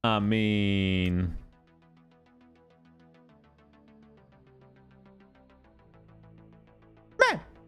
I mean, man.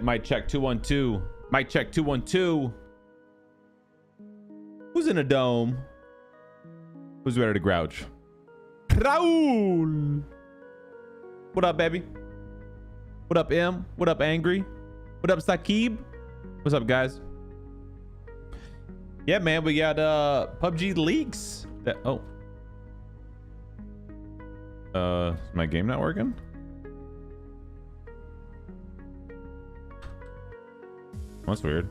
Mic check 212. Mic check 212. Who's in a dome? Who's ready to grouch? Raul. What up, baby? What up, M? What up, Angry? What up, Sakib? What's up, guys? Yeah, man, we got PUBG leaks. That is my game not working? That's weird.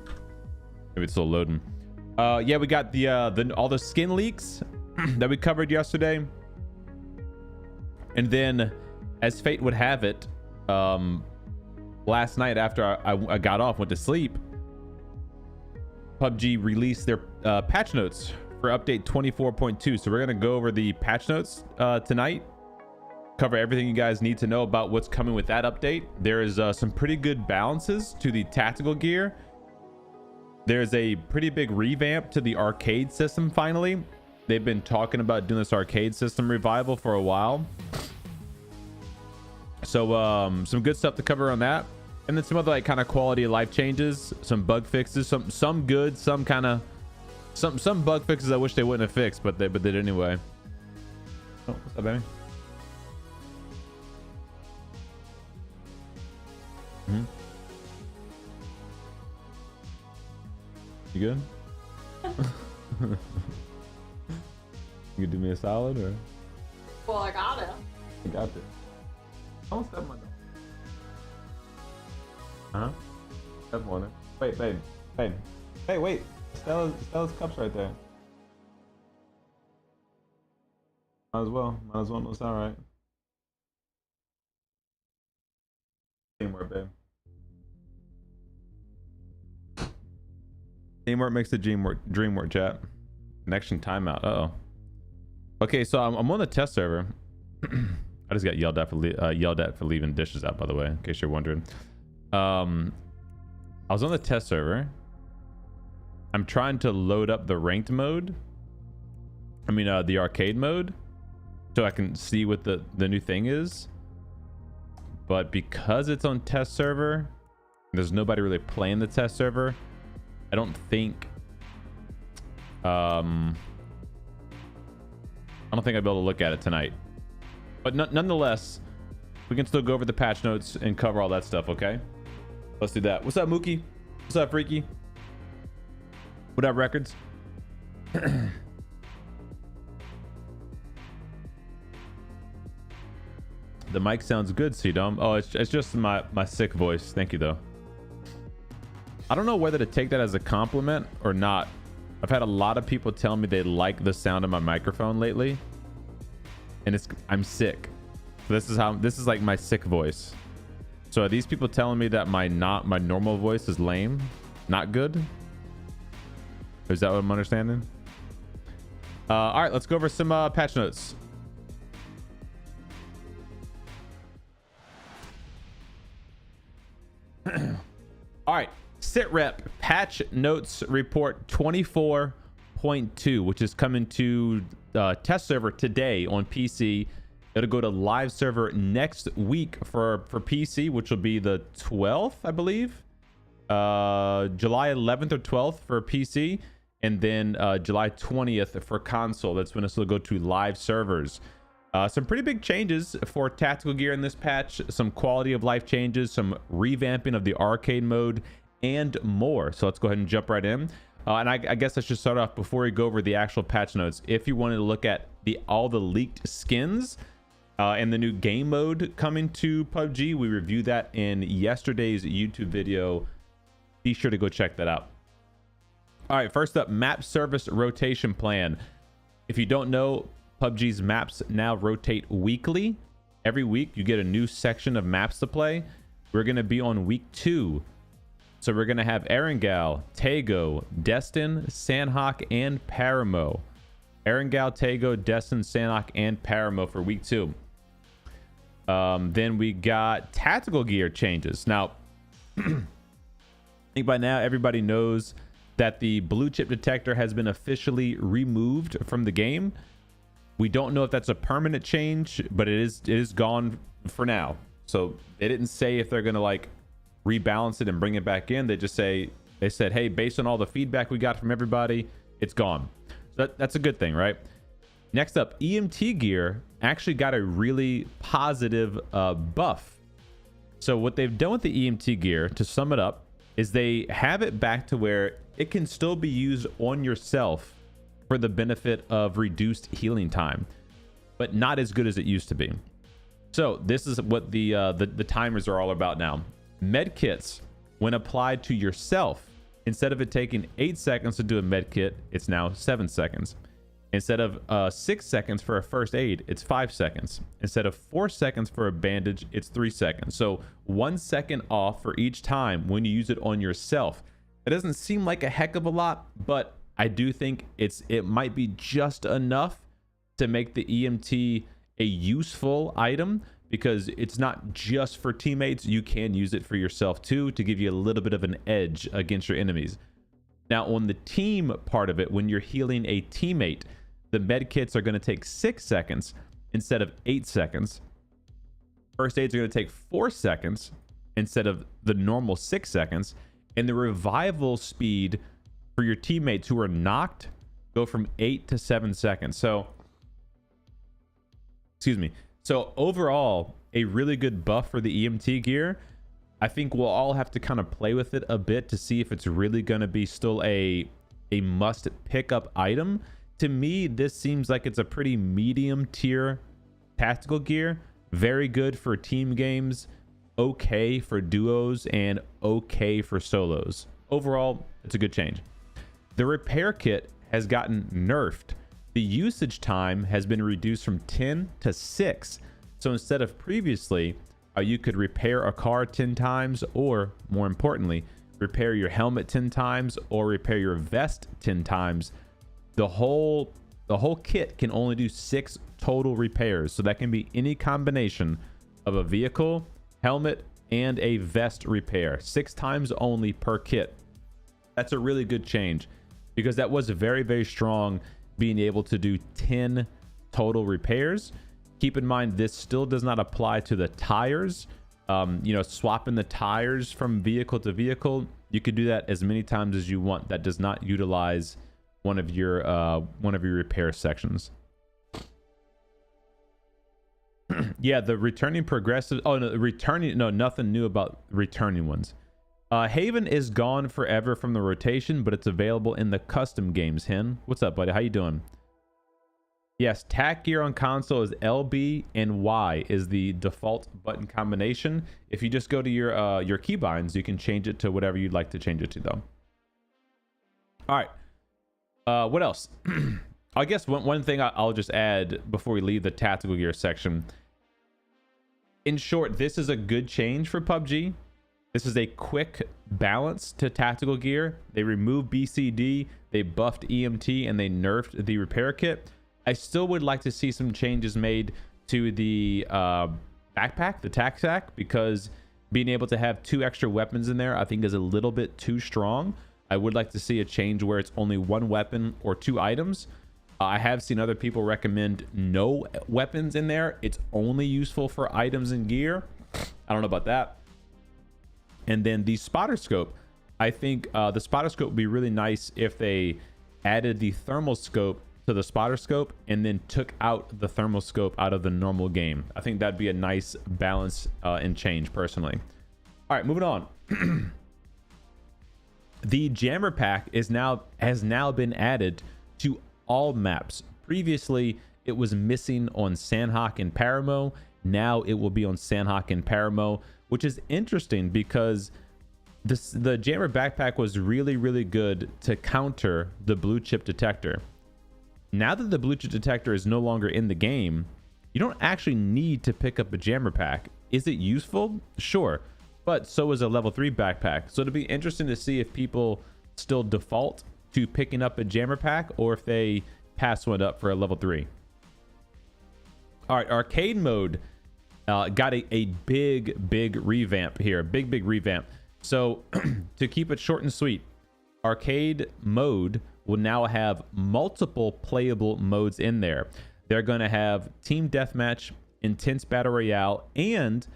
Maybe it's still loading. Yeah, we got the all the skin leaks that we covered yesterday. And then, as fate would have it, last night after I got off, went to sleep, PUBG released their patch notes for update 24.2. So we're gonna go over the patch notes tonight, cover everything you guys need to know about what's coming with that update. There is some pretty good balances to the tactical gear. There's a pretty big revamp to the arcade system. Finally, they've been talking about doing this arcade system revival for a while, so some good stuff to cover on that. And then some other like kind of quality of life changes, some bug fixes, some good, some kind of some bug fixes I wish they wouldn't have fixed, but they did anyway. Oh, what's up, baby? You good? You do me a solid, or? Well, I got it. I got it. Don't step my dog. Huh? Step on it. Wait, babe. Babe. Hey, wait. Stella's cup's right there. Might as well. Might as well. No, it's all right. Teamwork, babe. Teamwork makes the dream work, chat. Connection timeout. Uh-oh. Okay, so I'm on the test server. I just got yelled at for leaving dishes out, by the way, in case you're wondering. I was on the test server. I'm trying to load up the ranked mode. I mean, the arcade mode. so I can see what the new thing is. But because it's on test server, there's nobody really playing the test server. I don't think I don't think I'll be able to look at it tonight. But nonetheless, we can still go over the patch notes and cover all that stuff, okay? Let's do that. What's up, Mookie? What's up, Freaky? What up, Records? The mic sounds good, C-Dom. Oh, it's just my sick voice. Thank you, though. I don't know whether to take that as a compliment or not. I've had a lot of people tell me they like the sound of my microphone lately, and I'm sick. This is like my sick voice. So are these people telling me that my normal voice is lame, not good? Is that what I'm understanding? All right, let's go over some patch notes. All right, sitrep patch notes report 24.2, which is coming to test server today on PC. It'll go to live server next week for PC, which will be the 12th, I believe. July 11th or 12th for PC, and then July 20th for console. That's when this will go to live servers. Some pretty big changes for tactical gear in this patch, some quality of life changes, some revamping of the arcade mode, and more. So let's go ahead and jump right in. And I guess I should start off before we go over the actual patch notes. If you wanted to look at all the leaked skins and the new game mode coming to PUBG, we reviewed that in yesterday's YouTube video. Be sure to go check that out. All right, first up, map service rotation plan. If you don't know, PUBG's maps now rotate weekly. Every week you get a new section of maps to play. We're going to be on week 2. So we're going to have Erangel, Tago, Destin, Sanhok, and Paramo. Erangel, Tago, Destin, Sanhok, and Paramo for week 2. Then we got tactical gear changes. Now, I think by now everybody knows that the blue chip detector has been officially removed from the game. We don't know if that's a permanent change, but it is gone for now. So they didn't say if they're going to like rebalance it and bring it back in. They said, hey, based on all the feedback we got from everybody, it's gone. So that's a good thing, right? Next up, EMT gear actually got a really positive buff. So what they've done with the EMT gear, to sum it up, is they have it back to where it can still be used on yourself for the benefit of reduced healing time, but not as good as it used to be. So this is what the timers are all about now. Med kits, when applied to yourself, instead of it taking 8 seconds to do a med kit, it's now 7 seconds. Instead of 6 seconds for a first aid, it's 5 seconds. Instead of 4 seconds for a bandage, it's 3 seconds. So 1 second off for each time when you use it on yourself. It doesn't seem like a heck of a lot, but I do think it might be just enough to make the EMT a useful item, because it's not just for teammates. You can use it for yourself too, to give you a little bit of an edge against your enemies. Now on the team part of it, when you're healing a teammate, the med kits are going to take 6 seconds instead of 8 seconds. First aids are going to take 4 seconds instead of the normal 6 seconds. And the revival speed for your teammates who are knocked go from 8 to 7 seconds. So, excuse me. So overall, a really good buff for the EMT gear. I think we'll all have to kind of play with it a bit to see if it's really going to be still a must pick up item. To me, this seems like it's a pretty medium tier tactical gear. Very good for team games, okay for duos, and okay for solos. Overall, it's a good change. The repair kit has gotten nerfed. The usage time has been reduced from 10 to 6. So instead of previously, you could repair a car 10 times, or more importantly, repair your helmet 10 times or repair your vest 10 times. The whole kit can only do 6 total repairs. So that can be any combination of a vehicle, helmet, and a vest repair. 6 times only per kit. That's a really good change, because that was very, very strong, being able to do 10 total repairs. Keep in mind, this still does not apply to the tires. You know, swapping the tires from vehicle to vehicle, you could do that as many times as you want. That does not utilize one of your repair sections. Yeah, the returning progressive. Oh no, returning. No, nothing new about returning ones. Haven is gone forever from the rotation, but it's available in the custom games. Hen, what's up, buddy? How you doing? Yes, tack gear on console is LB and Y is the default button combination. If you just go to your keybinds, you can change it to whatever you'd like to change it to, though. All right. What else? I guess one thing I'll just add before we leave the tactical gear section. In short, this is a good change for PUBG. This is a quick balance to tactical gear. They removed BCD, they buffed EMT, and they nerfed the repair kit. I still would like to see some changes made to the backpack, the tac sack, because being able to have 2 extra weapons in there, I think, is a little bit too strong. I would like to see a change where it's only 1 weapon or 2 items. I have seen other people recommend no weapons in there. It's only useful for items and gear. I don't know about that. And then the spotter scope. I think the spotter scope would be really nice if they added the thermal scope to the spotter scope and then took out the thermal scope out of the normal game. I think that'd be a nice balance and change personally. All right, moving on. The jammer pack has now been added to all maps. Previously, it was missing on Sandhawk and Paramo. Now it will be on Sandhawk and Paramo, which is interesting because the jammer backpack was really, really good to counter the blue chip detector. Now that the blue chip detector is no longer in the game, you don't actually need to pick up a jammer pack. Is it useful? Sure, but so is a level 3 backpack. So it'll be interesting to see if people still default to picking up a jammer pack or if they pass one up for a level 3. All right, arcade mode got a big revamp here. Big revamp. So to keep it short and sweet, arcade mode will now have multiple playable modes in there. They're going to have team deathmatch, intense battle royale, and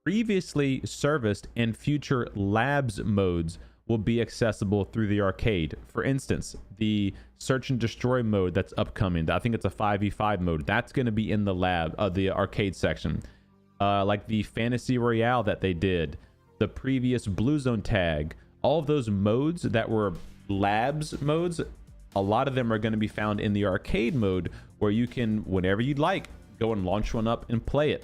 previously serviced and future labs modes will be accessible through the arcade. For instance, the search and destroy mode that's upcoming, I think it's a 5v5 mode, that's going to be in the the arcade section. Like the fantasy royale that they did, the previous blue zone tag, all of those modes that were labs modes, a lot of them are going to be found in the arcade mode, where you can, whenever you'd like, go and launch one up and play it.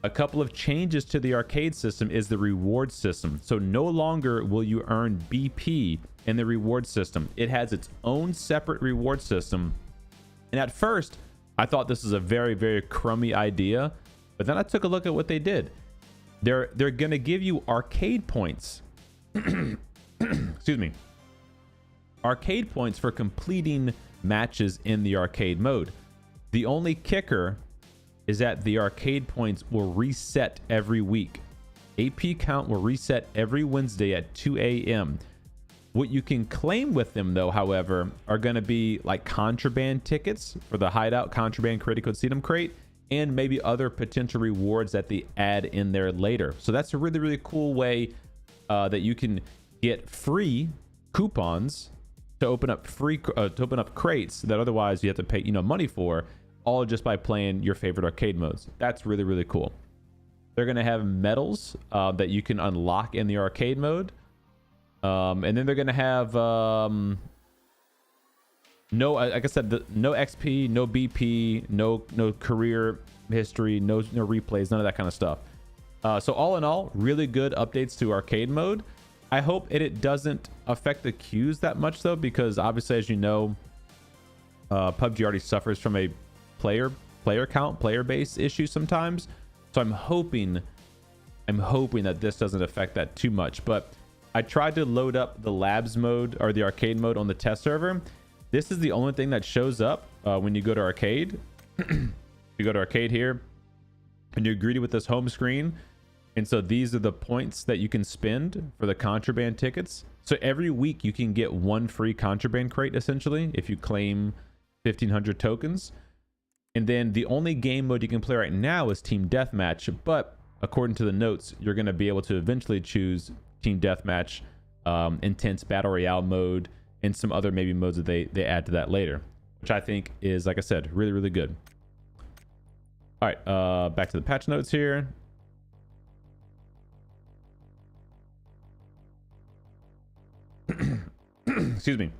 A couple of changes to the arcade system is the reward system. So no longer will you earn BP in the reward system. It has its own separate reward system. And at first, I thought this was a very crummy idea, but then I took a look at what they did. They're going to give you arcade points. Excuse me. Arcade points for completing matches in the arcade mode. The only kicker is that the arcade points will reset every week. AP count will reset every Wednesday at 2 a.m. What you can claim with them, though, however, are going to be like contraband tickets for the hideout, contraband critical sedum crate, and maybe other potential rewards that they add in there later. So that's a really cool way that you can get free coupons to open up crates that otherwise you have to pay money for, all just by playing your favorite arcade modes. That's really cool. They're going to have medals that you can unlock in the arcade mode, and then they're going to have like I said, no XP, no BP, no career history, no replays, none of that kind of stuff. So all in all, really good updates to arcade mode. I hope it doesn't affect the queues that much, though, because obviously, as you know, PUBG already suffers from a player count, player base issue sometimes. So I'm hoping that this doesn't affect that too much. But I tried to load up the labs mode or the arcade mode on the test server. This is the only thing that shows up when you go to arcade. You go to arcade here and you're greeted with this home screen. And so these are the points that you can spend for the contraband tickets. So every week you can get 1 free contraband crate, essentially, if you claim 1,500 tokens. And then the only game mode you can play right now is Team Deathmatch, but according to the notes, you're going to be able to eventually choose Team Deathmatch, Intense Battle Royale mode, and some other maybe modes that they add to that later, which I think is, like I said, really, really good. All right, back to the patch notes here. Excuse me.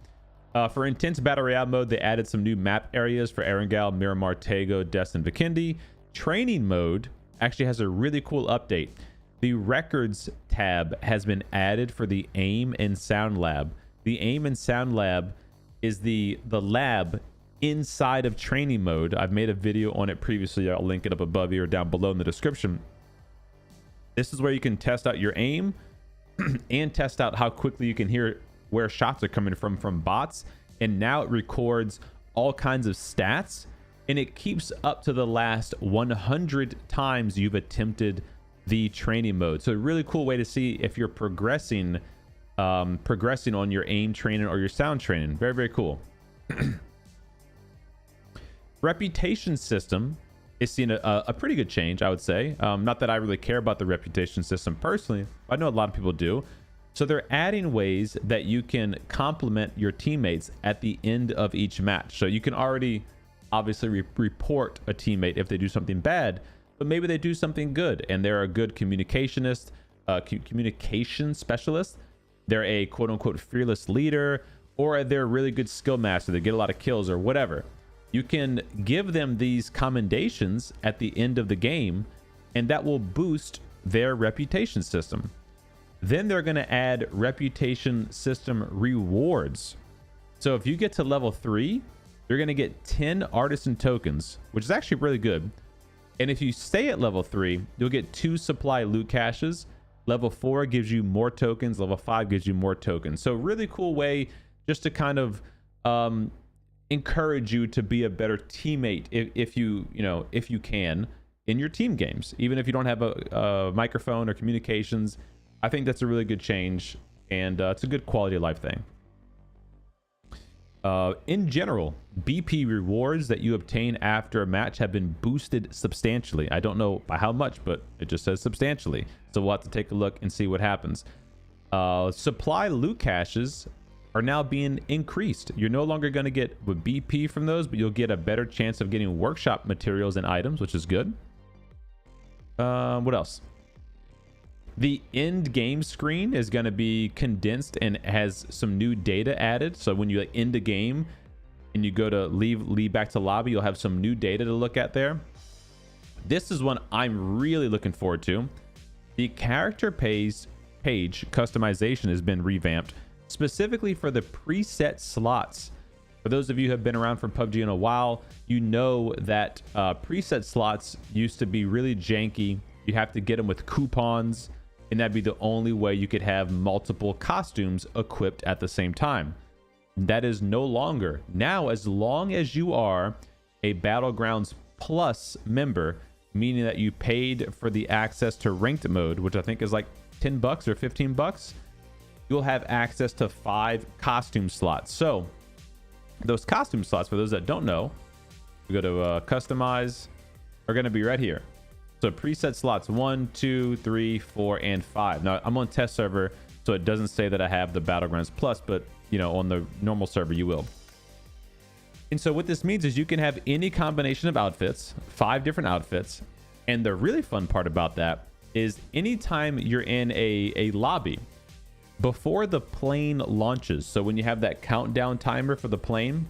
For Intense Battle Royale mode, they added some new map areas for Erangel, Miramar, Tego, Dest, and Vikendi. Training mode actually has a really cool update. The Records tab has been added for the Aim and Sound Lab. The Aim and Sound Lab is the lab inside of training mode. I've made a video on it previously. I'll link it up above here or down below in the description. This is where you can test out your aim and test out how quickly you can hear where shots are coming from bots. And now it records all kinds of stats, and it keeps up to the last 100 times you've attempted the training mode. So a really cool way to see if you're progressing on your aim training or your sound training. Very, very cool. Reputation system is seeing a pretty good change, I would say. Not that I really care about the reputation system personally. I know a lot of people do. So they're adding ways that you can compliment your teammates at the end of each match. So you can already obviously report a teammate if they do something bad, but maybe they do something good and they're a good communicationist, communication specialist. They're a quote unquote fearless leader, or they're a really good skill master. They get a lot of kills or whatever. You can give them these commendations at the end of the game, and that will boost their reputation system. Then they're going to add reputation system rewards. So if you get to level 3, you're going to get 10 artisan tokens, which is actually really good. And if you stay at level 3, you'll get 2 supply loot caches. Level 4 gives you more tokens. Level 5 gives you more tokens. So really cool way just to kind of encourage you to be a better teammate if you can in your team games, even if you don't have a microphone or communications. I think that's a really good change, and it's a good quality of life thing. In general, BP rewards that you obtain after a match have been boosted substantially. I don't know by how much, but it just says substantially. So we'll have to take a look and see what happens. Supply loot caches are now being increased. You're no longer going to get with BP from those, but you'll get a better chance of getting workshop materials and items, which is good. What else? The end game screen is going to be condensed and has some new data added. So when you end a game and you go to leave back to lobby, you'll have some new data to look at there. This is one I'm really looking forward to. The character page customization has been revamped specifically for the preset slots. For those of you who have been around for PUBG in a while, you know that preset slots used to be really janky. You have to get them with coupons, and that'd be the only way you could have multiple costumes equipped at the same time. That is no longer. Now, as long as you are a Battlegrounds Plus member, meaning that you paid for the access to ranked mode, which I think is like $10 or $15, you'll have access to 5 costume slots. So those costume slots, for those that don't know, we go to customize, are going to be right here. So preset slots 1, 2, 3, 4, and 5. Now I'm on test server, so it doesn't say that I have the Battlegrounds Plus, but on the normal server you will. And so what this means is you can have any combination of outfits, 5 different outfits. And the really fun part about that is anytime you're in a lobby before the plane launches, so when you have that countdown timer for the plane,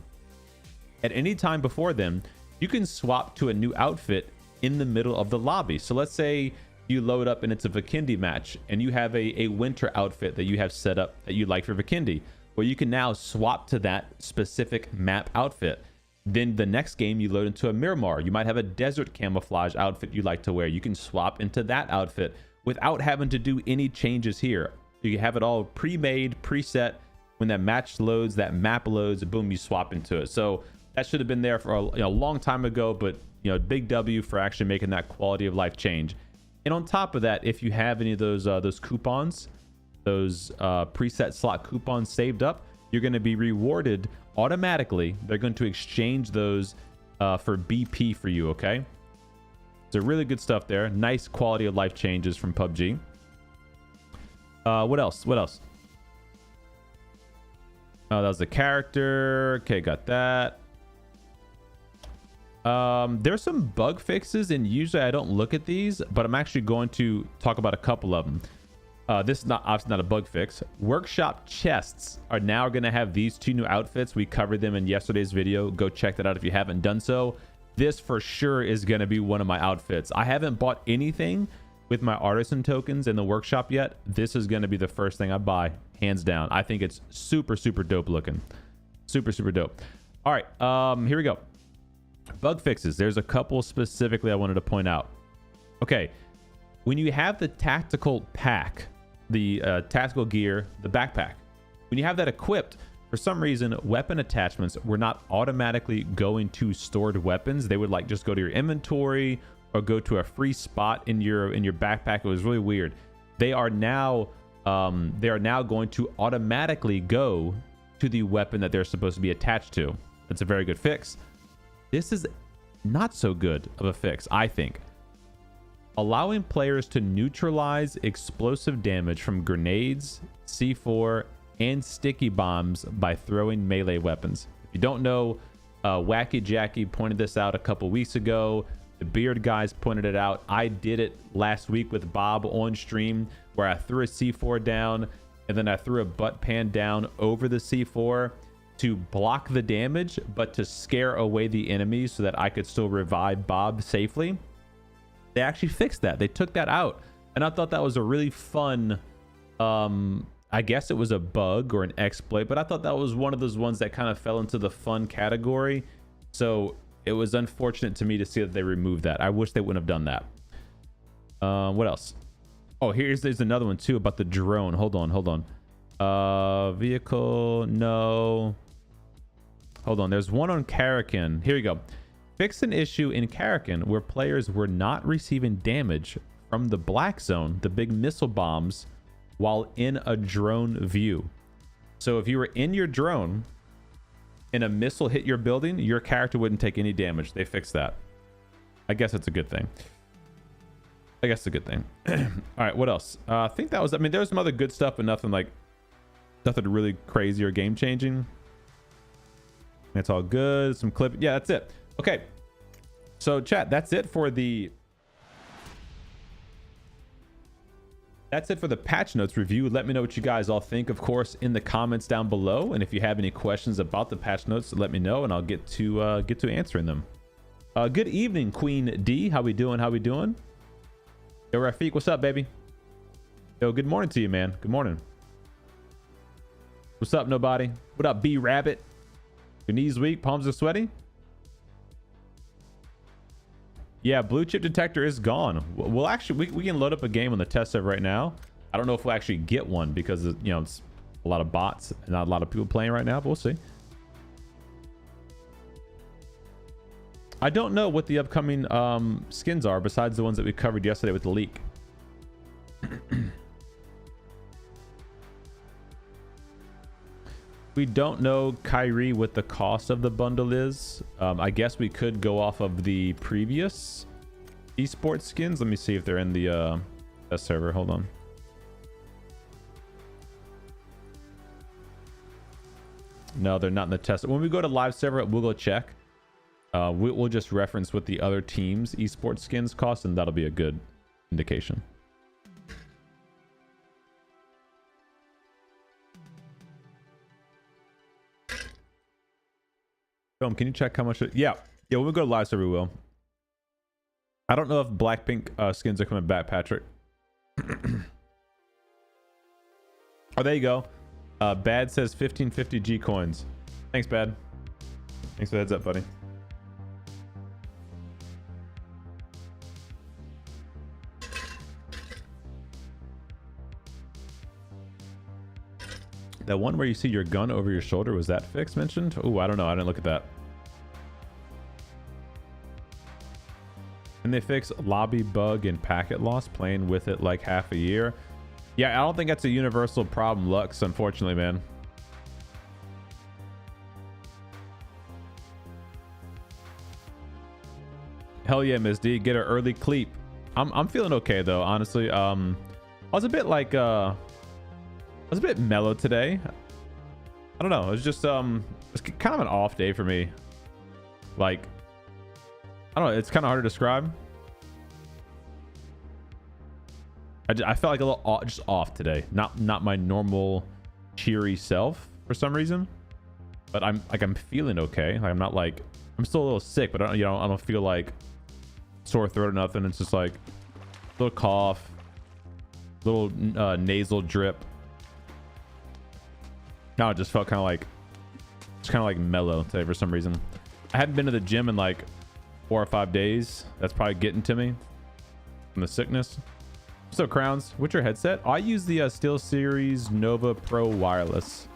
at any time before then, you can swap to a new outfit in the middle of the lobby. So let's say you load up and it's a Vikendi match and you have a winter outfit that you have set up that you like for Vikendi. Well, you can now swap to that specific map outfit. Then the next game you load into a Miramar. You might have a desert camouflage outfit you like to wear. You can swap into that outfit without having to do any changes here. You have it all pre-made, preset. When that match loads, that map loads, boom, you swap into it. So that should have been there for a long time ago, but big W for actually making that quality of life change. And on top of that, if you have any of those coupons, those preset slot coupons saved up, you're going to be rewarded automatically. They're going to exchange those for BP for you, okay? So really good stuff there. Nice quality of life changes from PUBG. What else? What else? Oh, that was the character. Okay, got that. There's some bug fixes, and usually I don't look at these, but I'm actually going to talk about a couple of them. This is obviously not a bug fix. Workshop chests are now going to have these 2 new outfits. We covered them in yesterday's video. Go check that out if you haven't done so. This for sure is going to be one of my outfits. I haven't bought anything with my artisan tokens in the workshop yet. This is going to be the first thing I buy, hands down. I think it's super, super dope looking. Super, super dope. All right, here we go. Bug fixes. There's a couple specifically I wanted to point out. Okay, when you have the tactical pack, the tactical gear, the backpack, when you have that equipped, for some reason weapon attachments were not automatically going to stored weapons. They would like just go to your inventory or go to a free spot in your backpack. It was really weird. They are now going to automatically go to the weapon that they're supposed to be attached to. That's a very good fix. This is not so good of a fix, I think. Allowing players to neutralize explosive damage from grenades, C4, and sticky bombs by throwing melee weapons. If you don't know, Wacky Jackie pointed this out a couple weeks ago. The Beard guys pointed it out. I did it last week with Bob on stream, where I threw a C4 down and then I threw a butt pan down over the C4 to block the damage, but to scare away the enemies so that I could still revive Bob safely. They actually fixed that. They took that out. And I thought that was a really fun, I guess it was a bug or an exploit, but I thought that was one of those ones that kind of fell into the fun category. So it was unfortunate to me to see that they removed that. I wish they wouldn't have done that. What else? Oh, there's another one too about the drone. Hold on. Vehicle, no. Hold on. There's one on Karakin. Here we go. Fix an issue in Karakin where players were not receiving damage from the black zone, the big missile bombs, while in a drone view. So if you were in your drone and a missile hit your building, your character wouldn't take any damage. They fixed that. I guess it's a good thing. All right, what else? I think that was, I mean, there's some other good stuff, but nothing really crazy or game changing. It's all good. Some clip. Yeah, that's it. Okay. So chat, that's it for the patch notes review. Let me know what you guys all think, of course, in the comments down below. And if you have any questions about the patch notes, let me know and I'll get to answering them. Good evening, Queen D. How we doing? Yo, Rafiq, what's up, baby? Yo, good morning to you, man. Good morning. What's up, nobody? What up, B Rabbit? Your knees weak, palms are sweaty? Yeah, blue chip detector is gone. We'll actually, we can load up a game on the test server right now. I don't know if we'll actually get one because, you know, it's a lot of bots and not a lot of people playing right now, but we'll see. I don't know what the upcoming skins are besides the ones that we covered yesterday with the leak. We don't know, Kyrie, what the cost of the bundle is. I guess we could go off of the previous esports skins. Let me see if they're in the test server. Hold on. No, they're not in the test. When we go to live server, we'll go check. We'll just reference what the other teams' esports skins cost, and that'll be a good indication. Film, can you check how much yeah, when we go to live server, we will. I don't know if Blackpink skins are coming back, Patrick. Oh, there you go. Bad says 1550 G coins. Thanks, Bad. Thanks for the heads up, buddy. That one where you see your gun over your shoulder, was that fixed mentioned? Oh, I don't know. I didn't look at that. And they fix lobby bug and packet loss, playing with it like half a year. Yeah, I don't think that's a universal problem, Lux, unfortunately, man. Hell yeah, Miss D. Get her early cleep. I'm feeling okay though, honestly. I was a bit like I was a bit mellow today. I don't know. It was just it's kind of an off day for me. Like, I don't know. It's kind of hard to describe. I felt like a little off, just off today. Not my normal cheery self for some reason. But I'm feeling okay. Like, I'm not like, I'm still a little sick, but I don't feel like sore throat or nothing. It's just like a little cough, little nasal drip. No, it just felt kind of like mellow today for some reason. I hadn't been to the gym in like 4 or 5 days. That's probably getting to me from the sickness. So Crowns, what's your headset? I use the SteelSeries Nova Pro wireless.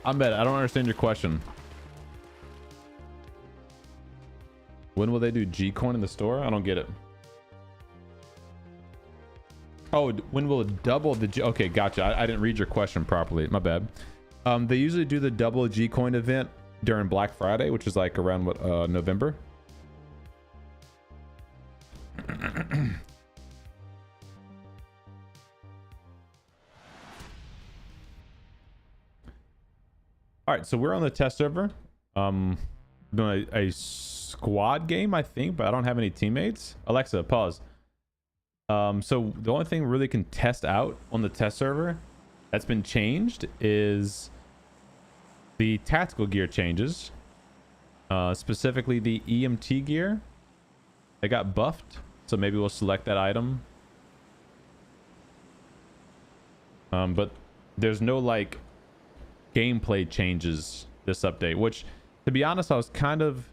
I don't understand your question. When will they do G-Coin in the store? I don't get it. Oh, when will it double the G? Okay, gotcha. I didn't read your question properly. My bad. They usually do the double G-Coin event during Black Friday, which is like around what, November. All right, so we're on the test server. Doing a squad game, I think, but I don't have any teammates. Alexa, pause. So the only thing we really can test out on the test server that's been changed is the tactical gear changes. Specifically the EMT gear. They got buffed, so maybe we'll select that item. But there's no like gameplay changes this update, which to be honest I was kind of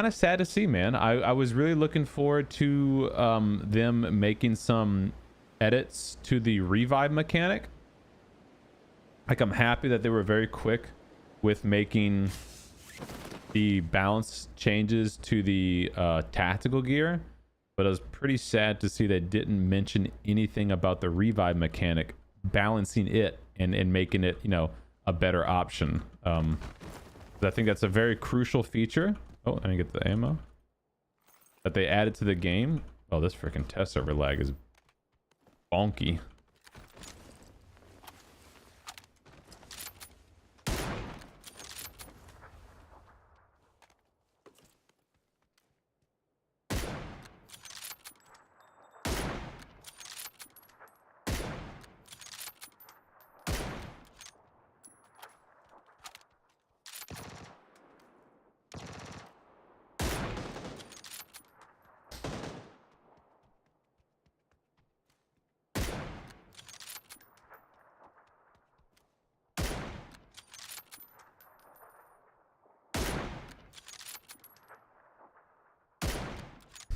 sad to see, man. I was really looking forward to them making some edits to the revive mechanic. Like, I'm happy that they were very quick with making the balance changes to the tactical gear, but I was pretty sad to see they didn't mention anything about the revive mechanic, balancing it and making it, you know, a better option. I think that's a very crucial feature. Oh, I didn't get the ammo that they added to the game. Oh, this freaking test server lag is bonky.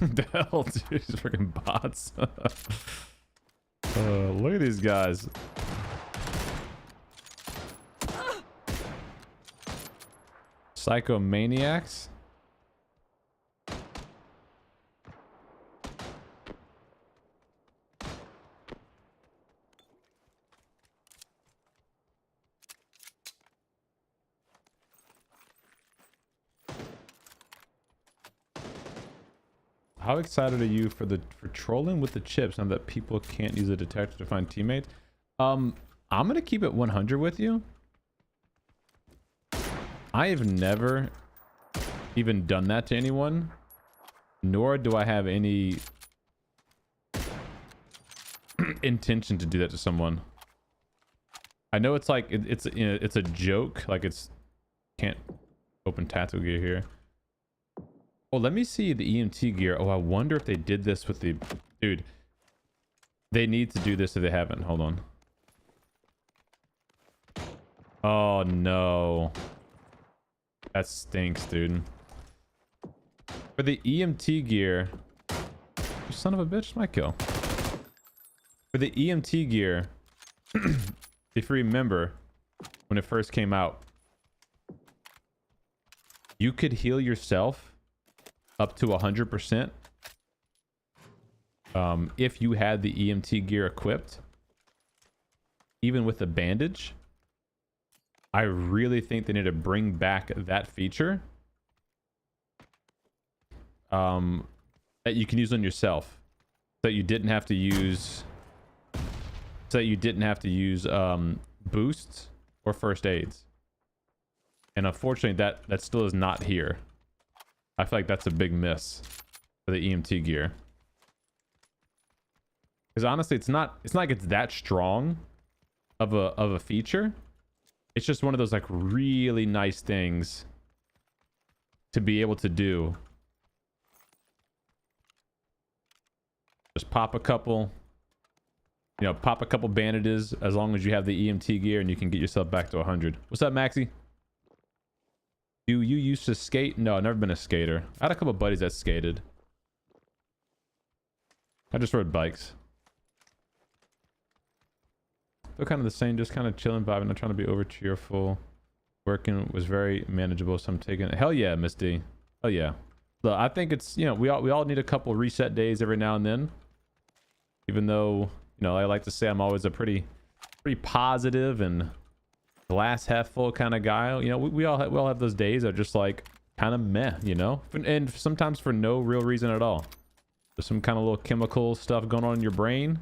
The hell, dude, these freaking bots. Look at these guys. Psychomaniacs. How excited are you for trolling with the chips now that people can't use a detector to find teammates? I'm gonna keep it 100 with you. I have never even done that to anyone, nor do I have any intention to do that to someone. I know it's like it's a joke, like it's can't open tactical gear here. Oh, let me see the EMT gear. Oh, I wonder if they did this with the... Dude, they need to do this if they haven't. Hold on. Oh, no. That stinks, dude. For the EMT gear... You son of a bitch, my kill. For the EMT gear, if you remember, when it first came out, you could heal yourself up to 100% if you had the EMT gear equipped, even with the bandage, I really think they need to bring back that feature that you can use on yourself, that you didn't have to use, boosts or first aids. And unfortunately, that still is not here. I feel like that's a big miss for the EMT gear. Because honestly, it's not like it's that strong of a feature. It's just one of those like really nice things to be able to do. Just pop a couple bandages as long as you have the EMT gear, and you can get yourself back to 100. What's up, Maxie? Do you used to skate? No, I've never been a skater. I had a couple buddies that skated. I just rode bikes. They're kind of the same, just kind of chilling, vibing, not trying to be over cheerful. Working was very manageable, so I'm taking it. Hell yeah, Miss D. Hell yeah. So I think it's, you know, we all need a couple reset days every now and then. Even though, you know, I like to say I'm always a pretty positive and glass half full kind of guy. You know, we all have those days that are just like kind of meh, you know, and sometimes for no real reason at all. There's some kind of little chemical stuff going on in your brain.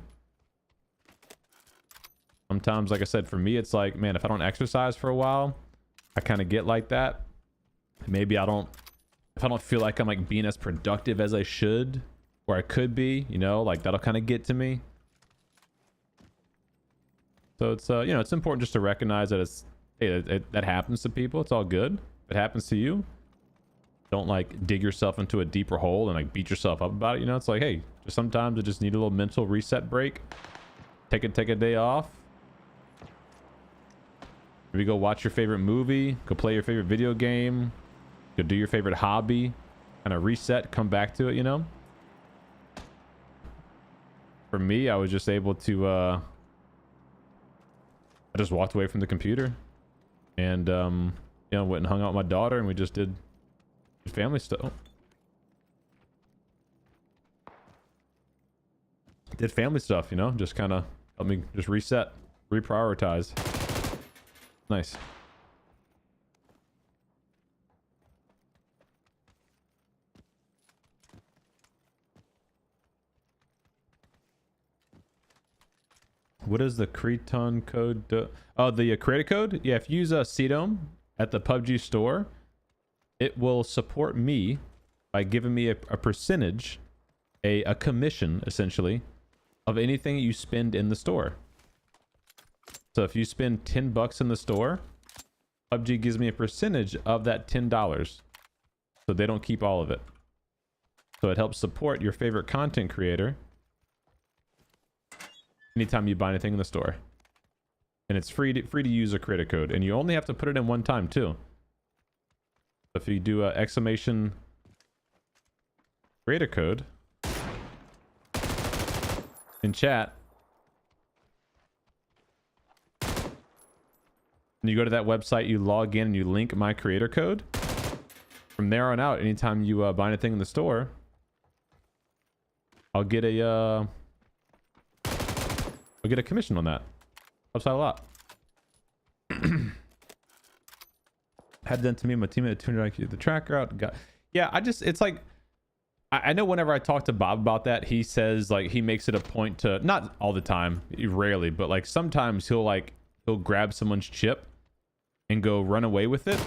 Sometimes, like I said, for me, it's like, man, if I don't exercise for a while, I kind of get like that. Maybe if I don't feel like I'm like being as productive as I should, or I could be, you know, like that'll kind of get to me. So it's, you know, it's important just to recognize that it's, hey, that happens to people. It's all good. If it happens to you, don't like dig yourself into a deeper hole and like beat yourself up about it. You know, it's like, hey, just sometimes I just need a little mental reset break. Take a day off. Maybe go watch your favorite movie, go play your favorite video game, go do your favorite hobby, kind of reset, come back to it, you know? For me, I was just able to, I just walked away from the computer and, you know, went and hung out with my daughter, and we just did family stuff. Did family stuff, you know, just kind of helped me just reset, reprioritize. Nice. What is the Creton code? Oh, the creator code? Yeah, if you use CDOM at the PUBG store, it will support me by giving me a percentage, a commission, essentially, of anything you spend in the store. So if you spend 10 bucks in the store, PUBG gives me a percentage of that $10. So they don't keep all of it. So it helps support your favorite content creator anytime you buy anything in the store. And it's free to use a creator code. And you only have to put it in one time too. So if you do a exclamation creator code in chat, and you go to that website, you log in, and you link my creator code. From there on out, anytime you buy anything in the store, I'll get a commission on that. Helps out a lot. Had done to me, my teammate tuned IQ the tracker out. Yeah, it's like, I know whenever I talk to Bob about that, he says like he makes it a point to, not all the time, rarely, but like sometimes he'll grab someone's chip and go run away with it.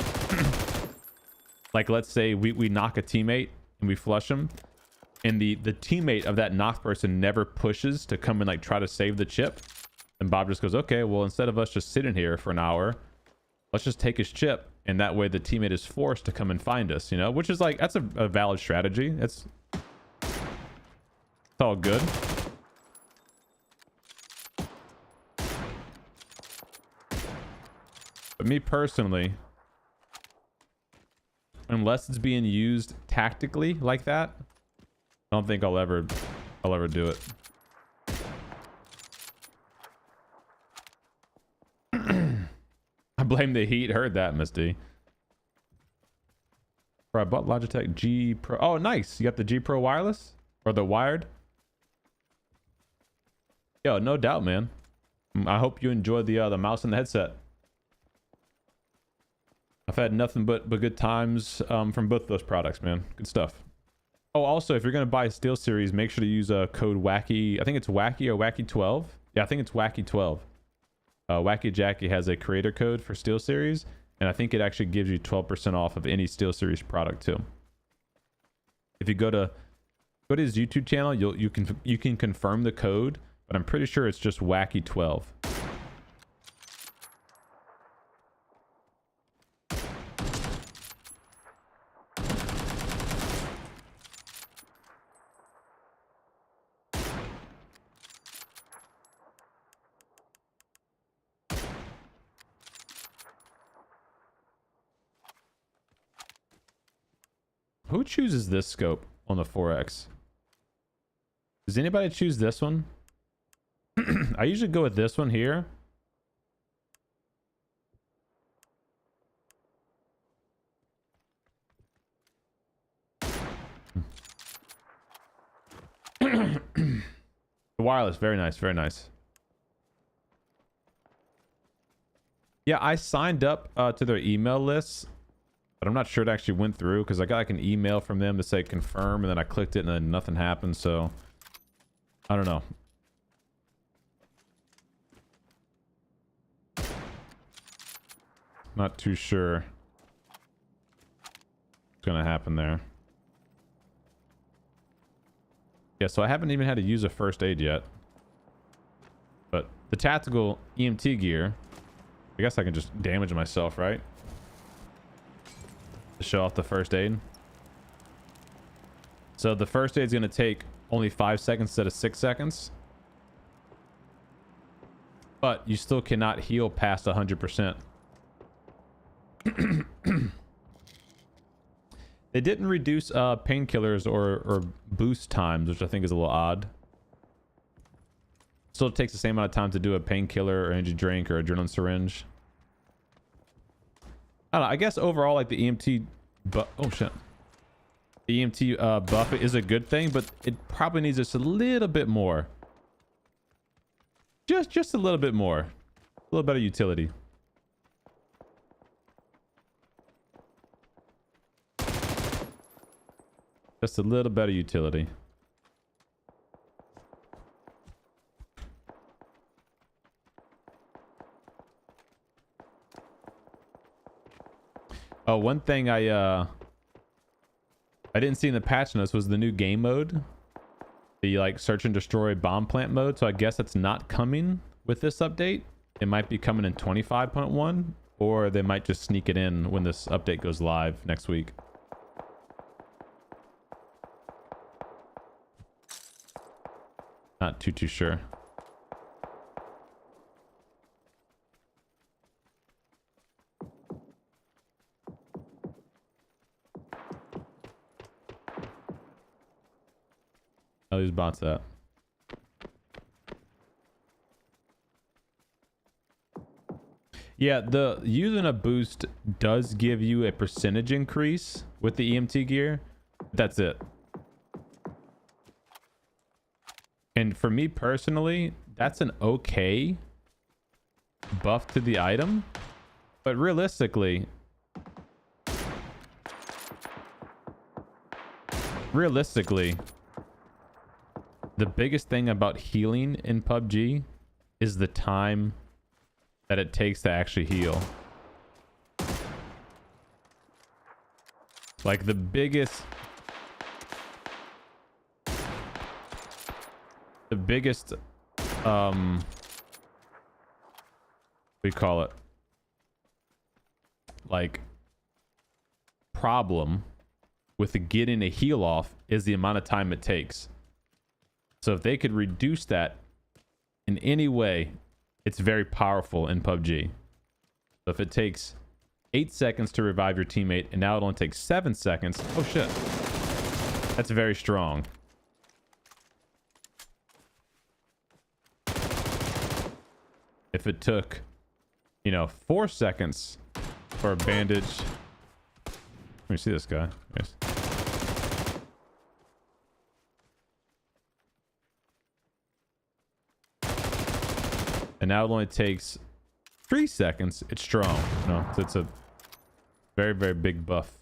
Like let's say we knock a teammate and we flush him, and the teammate of that knocked person never pushes to come and like try to save the chip, and Bob just goes, okay, well, instead of us just sitting here for an hour, let's just take his chip, and that way the teammate is forced to come and find us, you know, which is like, that's a valid strategy. It's all good. But me personally, unless it's being used tactically like that, I don't think I'll ever do it. I blame the heat. Heard that, Misty. Bro, I bought Logitech G Pro. Oh, nice. You got the G Pro wireless or the wired? Yo, no doubt, man. I hope you enjoyed the mouse and the headset. I've had nothing but good times from both of those products, man. Good stuff. Oh, also, if you're going to buy SteelSeries, make sure to use code Wacky. I think it's Wacky or Wacky12. Yeah, I think it's Wacky12. Wacky Jackie has a creator code for SteelSeries, and I think it actually gives you 12% off of any SteelSeries product too. If you go to his YouTube channel, you can confirm the code, but I'm pretty sure it's just Wacky12. Who chooses this scope on the 4X? Does anybody choose this one? I usually go with this one here. The wireless, very nice, very nice. Yeah, I signed up to their email list, but I'm not sure it actually went through because I got like an email from them to say confirm, and then I clicked it and then nothing happened, so I don't know. Not too sure what's gonna happen there. Yeah, so I haven't even had to use a first aid yet. But the tactical EMT gear, I guess I can just damage myself, right? To show off the first aid. So the first aid is going to take only 5 seconds instead of 6 seconds. But you still cannot heal past 100%. They didn't reduce painkillers or boost times, which I think is a little odd. Still takes the same amount of time to do a painkiller or energy drink or adrenaline syringe. I don't know, I guess overall, like the EMT oh shit. The EMT buff is a good thing, but it probably needs just a little bit more. Just a little bit more. A little better utility. Just a little better utility. Oh, one thing I didn't see in the patch notes was the new game mode. The like search and destroy bomb plant mode. So I guess it's not coming with this update. It might be coming in 25.1, or they might just sneak it in when this update goes live next week. Not too sure. How these bots at? Yeah, the using a boost does give you a percentage increase with the EMT gear. That's it. And for me personally, that's an okay buff to the item. But realistically, the biggest thing about healing in PUBG is the time that it takes to actually heal. Like the biggest we call it like problem with the getting a heal off is the amount of time it takes. So if they could reduce that in any way, it's very powerful in PUBG. So if it takes 8 seconds to revive your teammate and now it only takes 7 seconds, oh shit, that's very strong. If it took, 4 seconds for a bandage. Let me see this guy. Yes. And now it only takes 3 seconds. It's strong. No, it's a very, very big buff.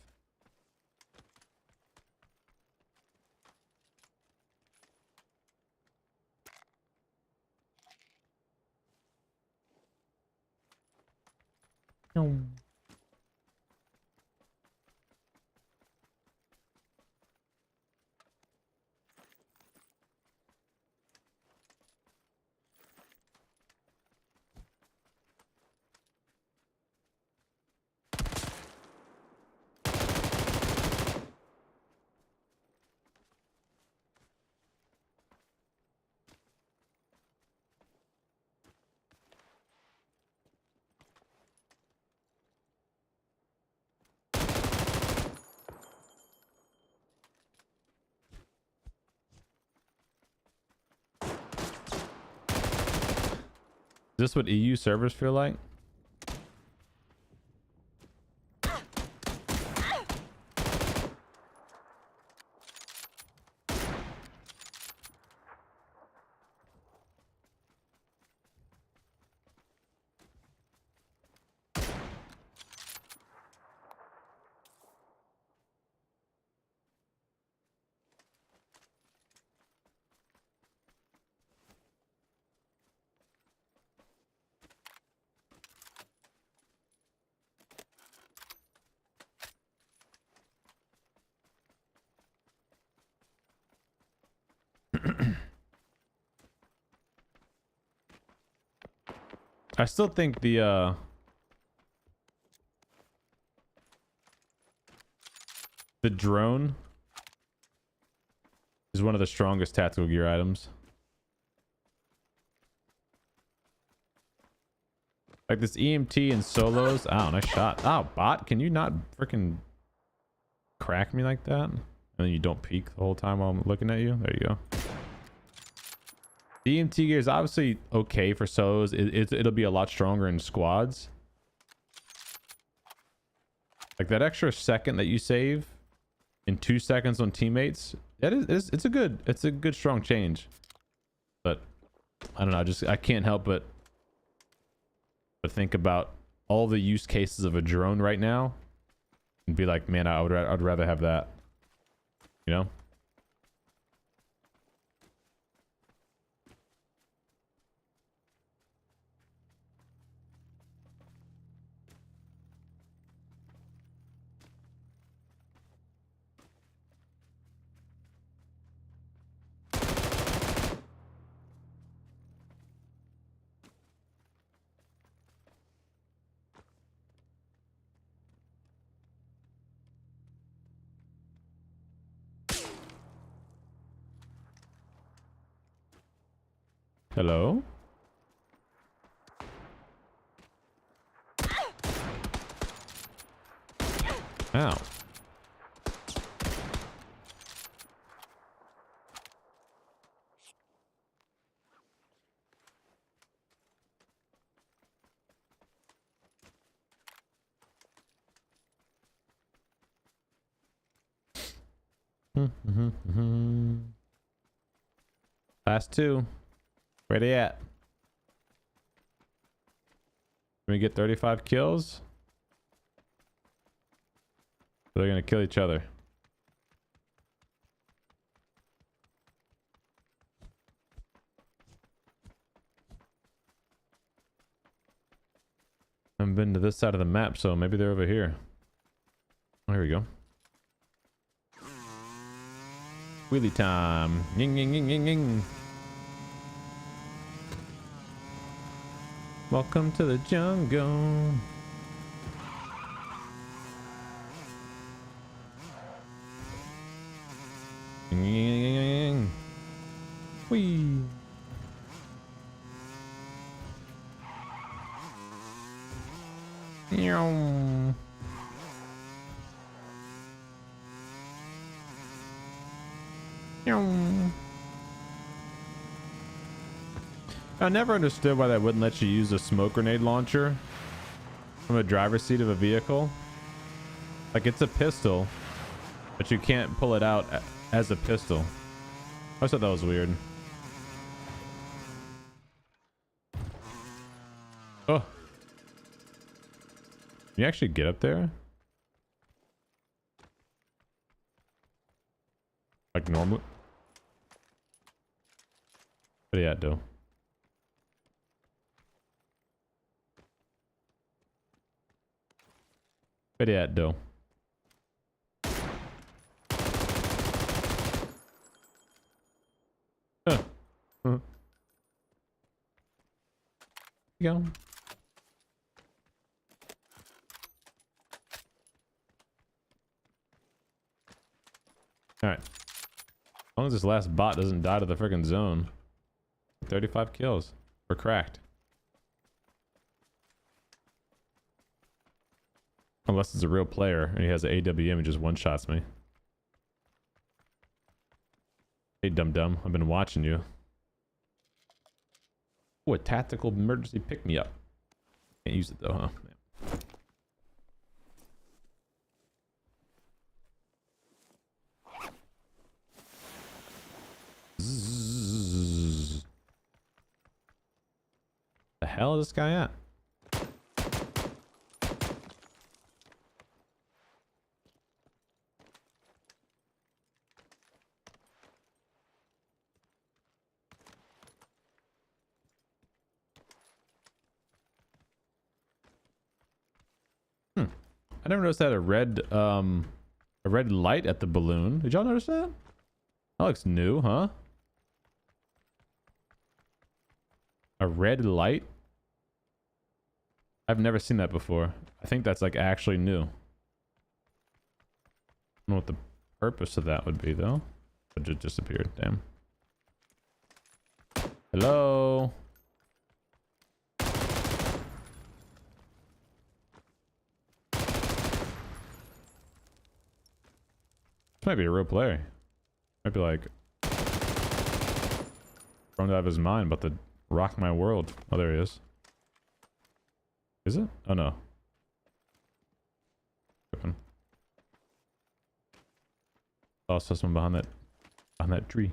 Is this what EU servers feel like? I still think the drone is one of the strongest tactical gear items. Like this EMT and solos. Oh, nice shot. Oh, bot, can you not freaking crack me like that? And then you don't peek the whole time while I'm looking at you. There you go. The EMT gear is obviously okay for solos. It'll be a lot stronger in squads. Like that extra second that you save in 2 seconds on teammates, it's a good strong change. But I don't know, I can't help but think about all the use cases of a drone right now and be like, man, I'd rather have that, you know. Hello? Ow. Last two. Where they at? Can we get 35 kills? They're gonna kill each other. I haven't been to this side of the map, so maybe they're over here. Oh, here we go. Wheelie time. Ying, ying, ying, ying, ying. Welcome to the jungle. Ying, ying, ying, ying. Whee. Meow. I never understood why that wouldn't let you use a smoke grenade launcher from a driver's seat of a vehicle. Like, it's a pistol, but you can't pull it out as a pistol. I thought that was weird. Oh. Can you actually get up there? Like normally? Where you at, though? Where you at, though? You go. All right. As long as this last bot doesn't die to the freaking zone. 35 kills. We're cracked. Unless it's a real player and he has an AWM and just one-shots me. Hey, dum-dum. I've been watching you. Oh, a tactical emergency pick-me-up. Can't use it though, huh? Zzz. The hell is this guy at? I never noticed that a red light at the balloon. Did y'all notice that? That looks new, huh? A red light? I've never seen that before. I think that's like actually new. I don't know what the purpose of that would be though. It just disappeared. Damn. Hello? This might be a real player. Might be like thrown out of his mind, about to rock my world. Oh, there he is. Is it? Oh no. Oh, so someone behind that tree.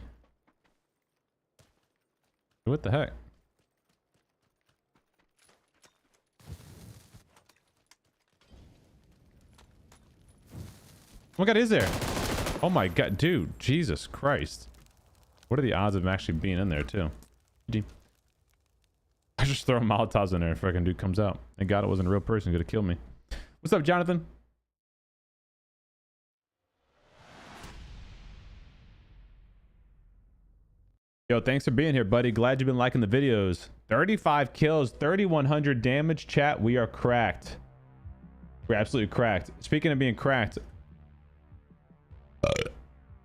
What the heck? What god is there? Oh my god, dude, Jesus Christ. What are the odds of him actually being in there too? I just throw Molotovs in there and fucking dude comes out. Thank God it wasn't a real person gonna kill me. What's up, Jonathan? Yo, thanks for being here, buddy. Glad you've been liking the videos. 35 kills, 3,100 damage. Chat, we are cracked. We're absolutely cracked. Speaking of being cracked,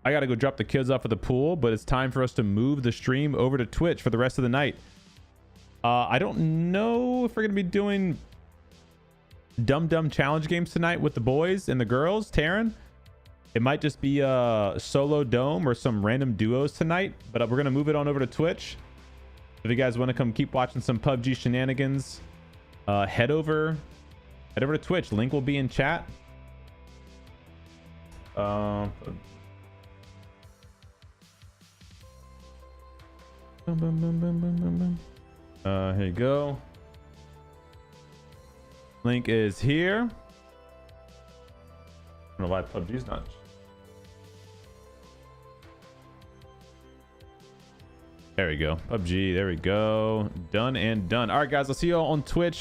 I gotta go drop the kids off at the pool, but it's time for us to move the stream over to Twitch for the rest of the night. I don't know if we're gonna be doing dumb challenge games tonight with the boys and the girls. Taryn, it might just be a solo dome or some random duos tonight, but we're gonna move it on over to Twitch. If you guys want to come keep watching some PUBG shenanigans, head over to Twitch. Link will be in chat. Here you go. Link is here. I don't know why PUBG's not. There we go. PUBG. There we go. Done and done. All right, guys. I'll see you all on Twitch.